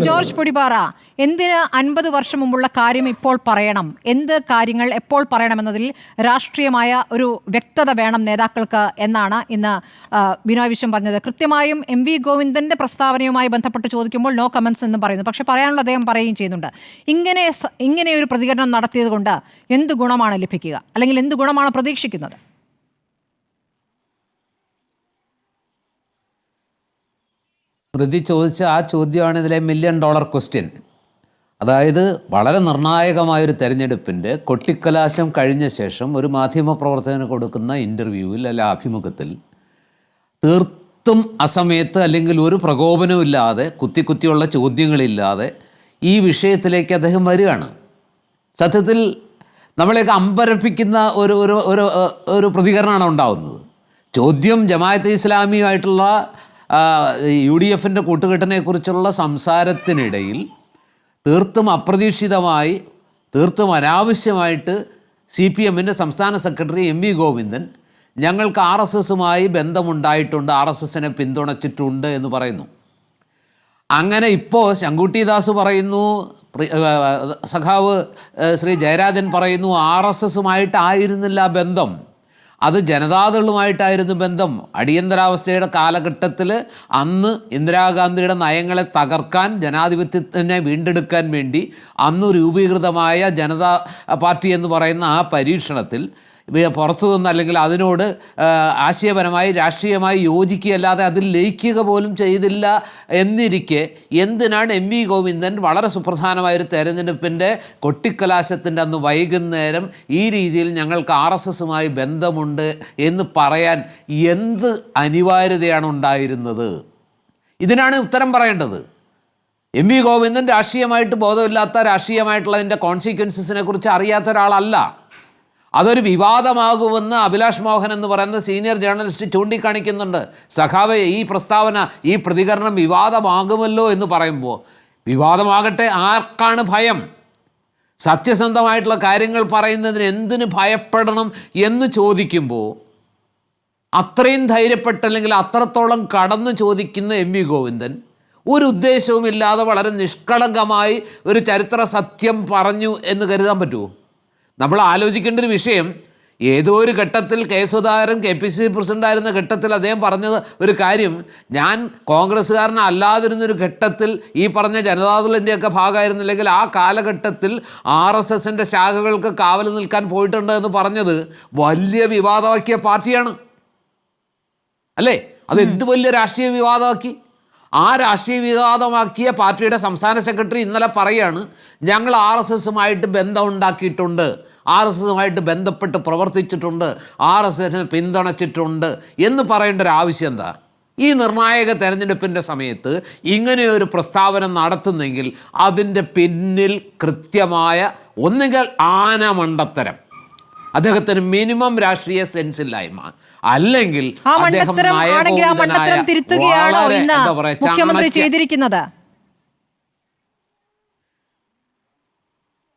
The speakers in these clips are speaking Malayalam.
ജോർജ് പൊടിപാറ, എന്തിന് 50 വർഷം മുമ്പുള്ള കാര്യം ഇപ്പോൾ പറയണം? എന്ത് കാര്യങ്ങൾ എപ്പോൾ പറയണമെന്നതിൽ രാഷ്ട്രീയമായ ഒരു വ്യക്തത വേണം നേതാക്കൾക്ക് എന്നാണ് ഇന്ന് ബിനോയ് വിശ്വം പറഞ്ഞത്. കൃത്യമായും MV ഗോവിന്ദന്റെ പ്രസ്താവനയുമായി ബന്ധപ്പെട്ട് ചോദിക്കുമ്പോൾ നോ കമന്റ്സ് എന്നും പറയുന്നു. പക്ഷെ പറയാനുള്ള അദ്ദേഹം പറയുകയും ചെയ്യുന്നുണ്ട്. ഇങ്ങനെ ഒരു പ്രതികരണം നടത്തിയത് കൊണ്ട് എന്ത് ഗുണമാണ് ലഭിക്കുക, അല്ലെങ്കിൽ എന്ത് ഗുണമാണ് പ്രതീക്ഷിക്കുന്നത്? പ്രതി ചോദിച്ച ആ ചോദ്യമാണ് ഇതിലെ $1 മില്യൺ ക്വസ്റ്റ്യൻ. അതായത് വളരെ നിർണായകമായൊരു തെരഞ്ഞെടുപ്പിൻ്റെ കൊട്ടിക്കലാശം കഴിഞ്ഞ ശേഷം ഒരു മാധ്യമപ്രവർത്തകന് കൊടുക്കുന്ന ഇൻ്റർവ്യൂവിൽ അല്ല അഭിമുഖത്തിൽ തീർത്തും അസമയത്ത് അല്ലെങ്കിൽ ഒരു പ്രകോപനവും ഇല്ലാതെ കുത്തിയുള്ള ചോദ്യങ്ങളില്ലാതെ ഈ വിഷയത്തിലേക്ക് അദ്ദേഹം വരികയാണ്. സത്യത്തിൽ നമ്മളെയൊക്കെ അമ്പരപ്പിക്കുന്ന ഒരു പ്രതികരണമാണ് ഉണ്ടാകുന്നത്. ചോദ്യം ജമാഅത്തെ ഇസ്ലാമിയുമായിട്ടുള്ള UDFൻ്റെ കൂട്ടുകെട്ടിനെക്കുറിച്ചുള്ള സംസാരത്തിനിടയിൽ തീർത്തും അപ്രതീക്ഷിതമായി തീർത്തും അനാവശ്യമായിട്ട് CPMൻ്റെ സംസ്ഥാന സെക്രട്ടറി MV ഗോവിന്ദൻ ഞങ്ങൾക്ക് RSSുമായി ബന്ധമുണ്ടായിട്ടുണ്ട്, RSSനെ പിന്തുണച്ചിട്ടുണ്ട് എന്ന് പറയുന്നു. അങ്ങനെ ഇപ്പോൾ ശങ്കുട്ടിദാസ് പറയുന്നു, സഖാവ് ശ്രീ ജയരാജൻ പറയുന്നു RSSുമായിട്ടായിരുന്നില്ല ബന്ധം, അത് ജനതാദളുമായിട്ടായിരുന്നു ബന്ധം. അടിയന്തരാവസ്ഥയുടെ കാലഘട്ടത്തിൽ അന്ന് ഇന്ദിരാഗാന്ധിയുടെ നയങ്ങളെ തകർക്കാൻ, ജനാധിപത്യത്തിനെ വീണ്ടെടുക്കാൻ വേണ്ടി അന്ന് രൂപീകൃതമായ ജനതാ പാർട്ടി എന്ന് പറയുന്ന ആ പരീക്ഷണത്തിൽ പുറത്തു നിന്ന് അല്ലെങ്കിൽ അതിനോട് ആശയപരമായി രാഷ്ട്രീയമായി യോജിക്കുകയല്ലാതെ അതിൽ ലയിക്കുക പോലും ചെയ്തില്ല എന്നിരിക്കെ എന്തിനാണ് MV ഗോവിന്ദൻ വളരെ സുപ്രധാനമായൊരു തെരഞ്ഞെടുപ്പിൻ്റെ കൊട്ടിക്കലാശത്തിൻ്റെ അന്ന് വൈകുന്നേരം ഈ രീതിയിൽ ഞങ്ങൾക്ക് RSSുമായി ബന്ധമുണ്ട് എന്ന് പറയാൻ എന്ത് അനിവാര്യതയാണ് ഉണ്ടായിരുന്നത്? ഇതിനാണ് ഉത്തരം പറയേണ്ടത്. MV ഗോവിന്ദൻ രാഷ്ട്രീയമായിട്ട് ബോധമില്ലാത്ത, രാഷ്ട്രീയമായിട്ടുള്ളതിൻ്റെ കോൺസിക്വൻസസിനെ കുറിച്ച് അറിയാത്ത ഒരാളല്ല. അതൊരു വിവാദമാകുമെന്ന് അഭിലാഷ് മോഹൻ എന്ന് പറയുന്ന സീനിയർ ജേർണലിസ്റ്റ് ചൂണ്ടിക്കാണിക്കുന്നുണ്ട്. സഖാവ്, ഈ പ്രസ്താവന, ഈ പ്രതികരണം വിവാദമാകുമല്ലോ എന്ന് പറയുമ്പോൾ വിവാദമാകട്ടെ, ആർക്കാണ് ഭയം? സത്യസന്ധമായിട്ടുള്ള കാര്യങ്ങൾ പറയുന്നതിന് എന്തിന് ഭയപ്പെടണം എന്ന് ചോദിക്കുമ്പോൾ അത്രയും ധൈര്യപ്പെട്ടല്ലെങ്കിൽ അത്രത്തോളം കടന്നു ചോദിക്കുന്ന MV ഗോവിന്ദൻ ഒരു ഉദ്ദേശവുമില്ലാതെ വളരെ നിഷ്കളങ്കമായി ഒരു ചരിത്ര സത്യം പറഞ്ഞു എന്ന് കരുതാൻ പറ്റുമോ? നമ്മൾ ആലോചിക്കേണ്ട ഒരു വിഷയം, ഏതോ ഒരു ഘട്ടത്തിൽ സുധാകരൻ KPCC പ്രസിഡൻ്റായിരുന്ന ഘട്ടത്തിൽ അദ്ദേഹം പറഞ്ഞത് ഒരു കാര്യം, ഞാൻ കോൺഗ്രസ്സുകാരനല്ലാതിരുന്നൊരു ഘട്ടത്തിൽ ഈ പറഞ്ഞ ജനതാദളിൻ്റെയൊക്കെ ഭാഗമായിരുന്നില്ലെങ്കിൽ ആ കാലഘട്ടത്തിൽ RSSൻ്റെ ശാഖകൾക്ക് കാവൽ നിൽക്കാൻ പോയിട്ടുണ്ട് എന്ന് പറഞ്ഞത് വലിയ വിവാദമാക്കിയ പാർട്ടിയാണ് അല്ലേ? അത് എന്ത് വലിയ രാഷ്ട്രീയ വിവാദമാക്കി. ആ രാഷ്ട്രീയ വിവാദമാക്കിയ പാർട്ടിയുടെ സംസ്ഥാന സെക്രട്ടറി ഇന്നലെ പറയാണ്, ഞങ്ങൾ RSSുമായിട്ട് ബന്ധമുണ്ടാക്കിയിട്ടുണ്ട്, RSSുമായിട്ട് ബന്ധപ്പെട്ട് പ്രവർത്തിച്ചിട്ടുണ്ട്, RSSനെ പിന്തുണച്ചിട്ടുണ്ട് എന്ന് പറയേണ്ട ഒരു ആവശ്യം എന്താ? ഈ നിർണായക തെരഞ്ഞെടുപ്പിൻ്റെ സമയത്ത് ഇങ്ങനെയൊരു പ്രസ്താവന നടത്തുന്നെങ്കിൽ അതിൻ്റെ പിന്നിൽ കൃത്യമായ ഒന്നുകിൽ ആനമണ്ടത്തരം, അദ്ദേഹത്തിന് മിനിമം രാഷ്ട്രീയ സെൻസില്ലായ്മ, അല്ലെങ്കിൽ മുഖ്യമന്ത്രി ചെയ്തിരിക്കുന്നത്.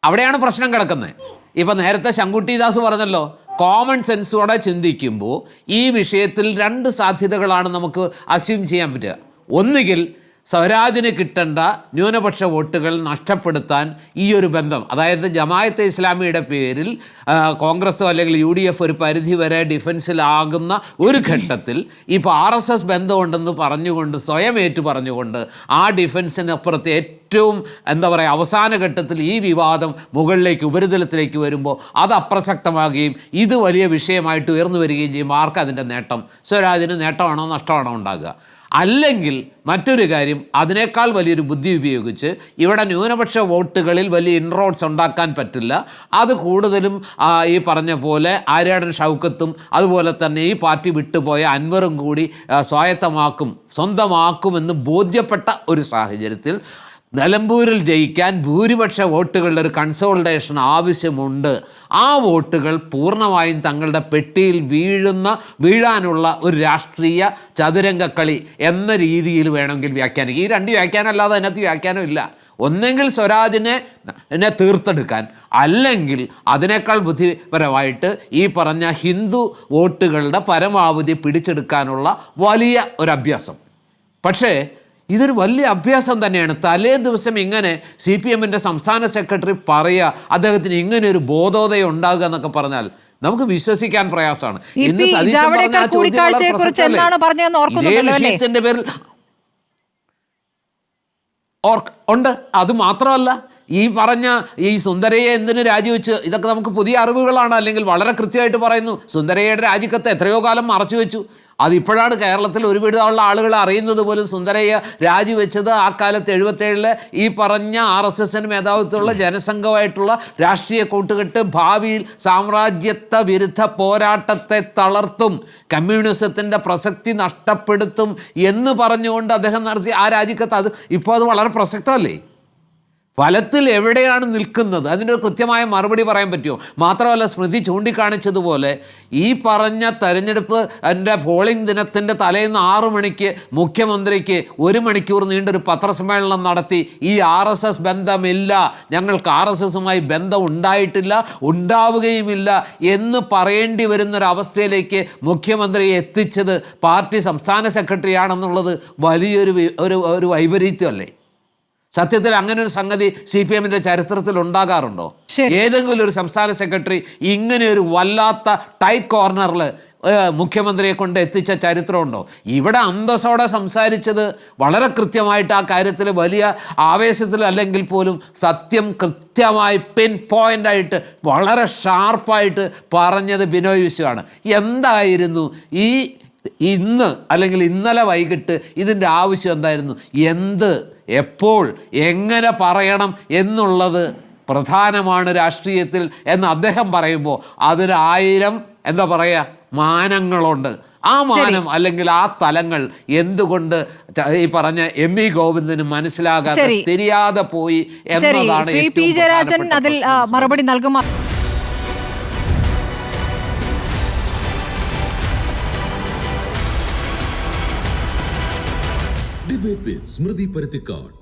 അവിടെയാണ് പ്രശ്നം കിടക്കുന്നത്. ഇപ്പൊ നേരത്തെ ശങ്കുട്ടിദാസ് പറഞ്ഞല്ലോ, കോമൺ സെൻസോടെ ചിന്തിക്കുമ്പോൾ ഈ വിഷയത്തിൽ 2 സാധ്യതകളാണ് നമുക്ക് അസ്യൂം ചെയ്യാൻ പറ്റുക. ഒന്നുകിൽ സ്വരാജിന് കിട്ടേണ്ട ന്യൂനപക്ഷ വോട്ടുകൾ നഷ്ടപ്പെടുത്താൻ ഈ ഒരു ബന്ധം, അതായത് ജമാഅത്തെ ഇസ്ലാമിയുടെ പേരിൽ കോൺഗ്രസ്സോ അല്ലെങ്കിൽ UDF ഒരു പരിധി വരെ ഡിഫൻസിലാകുന്ന ഒരു ഘട്ടത്തിൽ ഇപ്പോൾ RSS ബന്ധമുണ്ടെന്ന് പറഞ്ഞുകൊണ്ട് സ്വയം പറഞ്ഞുകൊണ്ട് ആ ഡിഫൻസിനപ്പുറത്ത് ഏറ്റവും അവസാന ഘട്ടത്തിൽ ഈ വിവാദം മുകളിലേക്ക് ഉപരിതലത്തിലേക്ക് വരുമ്പോൾ അത് അപ്രസക്തമാകുകയും ഇത് വലിയ വിഷയമായിട്ട് ഉയർന്നു വരികയും ചെയ്യും. ആർക്കും അതിൻ്റെ നേട്ടം? സ്വരാജിന് നേട്ടമാണോ നഷ്ടമാണോ ഉണ്ടാകുക? അല്ലെങ്കിൽ മറ്റൊരു കാര്യം, അതിനേക്കാൾ വലിയൊരു ബുദ്ധി ഉപയോഗിച്ച് ഇവിടെ ന്യൂനപക്ഷ വോട്ടുകളിൽ വലിയ ഇൻറോഡ്സ് ഉണ്ടാക്കാൻ പറ്റില്ല, അത് കൂടുതലും ഈ പറഞ്ഞ പോലെ ആര്യാടൻ ഷൗക്കത്തും അതുപോലെ തന്നെ ഈ പാർട്ടി വിട്ടുപോയ അൻവറും കൂടി സ്വന്തമാക്കുമെന്ന് ബോധ്യപ്പെട്ട ഒരു സാഹചര്യത്തിൽ നിലമ്പൂരിൽ ജയിക്കാൻ ഭൂരിപക്ഷ വോട്ടുകളുടെ ഒരു കൺസോളിഡേഷൻ ആവശ്യമുണ്ട്. ആ വോട്ടുകൾ പൂർണ്ണമായും തങ്ങളുടെ പെട്ടിയിൽ വീഴാനുള്ള ഒരു രാഷ്ട്രീയ ചതുരംഗക്കളി എന്ന രീതിയിൽ വേണമെങ്കിൽ വ്യാഖ്യാനിക്കും. ഈ 2 വ്യാഖ്യാനം അല്ലാതെ അതിനകത്ത് വ്യാഖ്യാനം ഇല്ല. ഒന്നെങ്കിൽ സ്വരാജിനെ തീർത്തെടുക്കാൻ, അല്ലെങ്കിൽ അതിനേക്കാൾ ബുദ്ധിപരമായിട്ട് ഈ പറഞ്ഞ ഹിന്ദു വോട്ടുകളുടെ പരമാവധി പിടിച്ചെടുക്കാനുള്ള വലിയ ഒരു അഭ്യാസം. പക്ഷേ ഇതൊരു വലിയ അഭ്യാസം തന്നെയാണ്. തലേ ദിവസം ഇങ്ങനെ CPM-ന്റെ സംസ്ഥാന സെക്രട്ടറി പറയുക, അദ്ദേഹത്തിന് ഇങ്ങനെ ഒരു ബോധോദയം ഉണ്ടാകുക എന്നൊക്കെ പറഞ്ഞാൽ നമുക്ക് വിശ്വസിക്കാൻ പ്രയാസമാണ്. ഇന്ന് സതീശൻ പറഞ്ഞ ആ ചോദ്യം വളരെ പ്രസക്തമല്ലേ? ഇതേ വിഷയത്തിന്റെ പേരിൽ ഉണ്ട്. അത് മാത്രമല്ല, ഈ പറഞ്ഞ ഈ സുന്ദരയെ എന്തിനു രാജിവെച്ച്, ഇതൊക്കെ നമുക്ക് പുതിയ അറിവുകളാണ്. അല്ലെങ്കിൽ വളരെ കൃത്യമായിട്ട് പറയുന്നു, സുന്ദരയുടെ രാജിക്കത്ത് എത്രയോ കാലം മറച്ചു വെച്ചു. അതിപ്പോഴാണ് കേരളത്തിൽ ഒരുവിധമുള്ള ആളുകൾ അറിയുന്നത് പോലും. സുന്ദരയ്യ രാജിവെച്ചത് ആ കാലത്ത് 77 ഈ പറഞ്ഞ RSSന് മേധാവിത്വമുള്ള ജനസംഘമായിട്ടുള്ള രാഷ്ട്രീയ കൂട്ടുകെട്ട് ഭാവിയിൽ സാമ്രാജ്യത്വ വിരുദ്ധ പോരാട്ടത്തെ തളർത്തും, കമ്മ്യൂണിസത്തിൻ്റെ പ്രസക്തി നഷ്ടപ്പെടുത്തും എന്ന് പറഞ്ഞുകൊണ്ട് അദ്ദേഹം നടത്തി ആ രാജിക്കത്ത്. അത് ഇപ്പോൾ അത് വളരെ പ്രസക്തമല്ലേ? ഫലത്തിൽ എവിടെയാണ് നിൽക്കുന്നത് അതിൻ്റെ ഒരു കൃത്യമായ മറുപടി പറയാൻ പറ്റുമോ? മാത്രമല്ല, സ്മൃതി ചൂണ്ടിക്കാണിച്ചതുപോലെ ഈ പറഞ്ഞ തെരഞ്ഞെടുപ്പ് എൻ്റെ പോളിംഗ് ദിനത്തിൻ്റെ തലേന്ന് 6 മണിക്ക് മുഖ്യമന്ത്രിക്ക് 1 മണിക്കൂർ നീണ്ടൊരു പത്രസമ്മേളനം നടത്തി ഈ RSS ബന്ധമില്ല, ഞങ്ങൾക്ക് RSSുമായി ബന്ധം ഉണ്ടായിട്ടില്ല, ഉണ്ടാവുകയുമില്ല എന്ന് പറയേണ്ടി വരുന്നൊരവസ്ഥയിലേക്ക് മുഖ്യമന്ത്രിയെ എത്തിച്ചത് പാർട്ടി സംസ്ഥാന സെക്രട്ടറിയാണെന്നുള്ളത് വലിയൊരു ഒരു വൈപരീത്യമല്ലേ? സത്യത്തിൽ അങ്ങനെ ഒരു സംഗതി CPM-ന്റെ ചരിത്രത്തിൽ ഉണ്ടാകാറുണ്ടോ? ഏതെങ്കിലും ഒരു സംസ്ഥാന സെക്രട്ടറി ഇങ്ങനെ ഒരു വല്ലാത്ത ടൈറ്റ് കോർണറിൽ മുഖ്യമന്ത്രിയെ കൊണ്ട് എത്തിച്ച ചരിത്രമുണ്ടോ? ഇവിടെ അന്തസ്സോടെ സംസാരിച്ചത് വളരെ കൃത്യമായിട്ട് ആ കാര്യത്തിൽ വലിയ ആവേശത്തിൽ അല്ലെങ്കിൽ പോലും സത്യം കൃത്യമായി പിൻ പോയിൻ്റായിട്ട് വളരെ ഷാർപ്പായിട്ട് പറഞ്ഞത് ബിനോയ് വിശ്വമാണ്. എന്തായിരുന്നു ഇന്ന് അല്ലെങ്കിൽ ഇന്നലെ വൈകിട്ട് ഇതിൻ്റെ ആവശ്യം എന്തായിരുന്നു? എപ്പോൾ എങ്ങനെ പറയണം എന്നുള്ളത് പ്രധാനമാണ് രാഷ്ട്രീയത്തിൽ എന്ന് അദ്ദേഹം പറയുമ്പോൾ അതിന് 1000 എന്താ പറയുക മാനങ്ങളുണ്ട്. ആ മാനം അല്ലെങ്കിൽ ആ തലങ്ങൾ എന്തുകൊണ്ട് ഈ പറഞ്ഞ ME ഗോവിന്ദന് മനസ്സിലാകാതെ തിരിയാതെ പോയി എന്നതാണ് ശ്രീ പി ജയരാജൻ അതിൽ മറുപടി നൽകും. Debate with Smriti Parithikkad.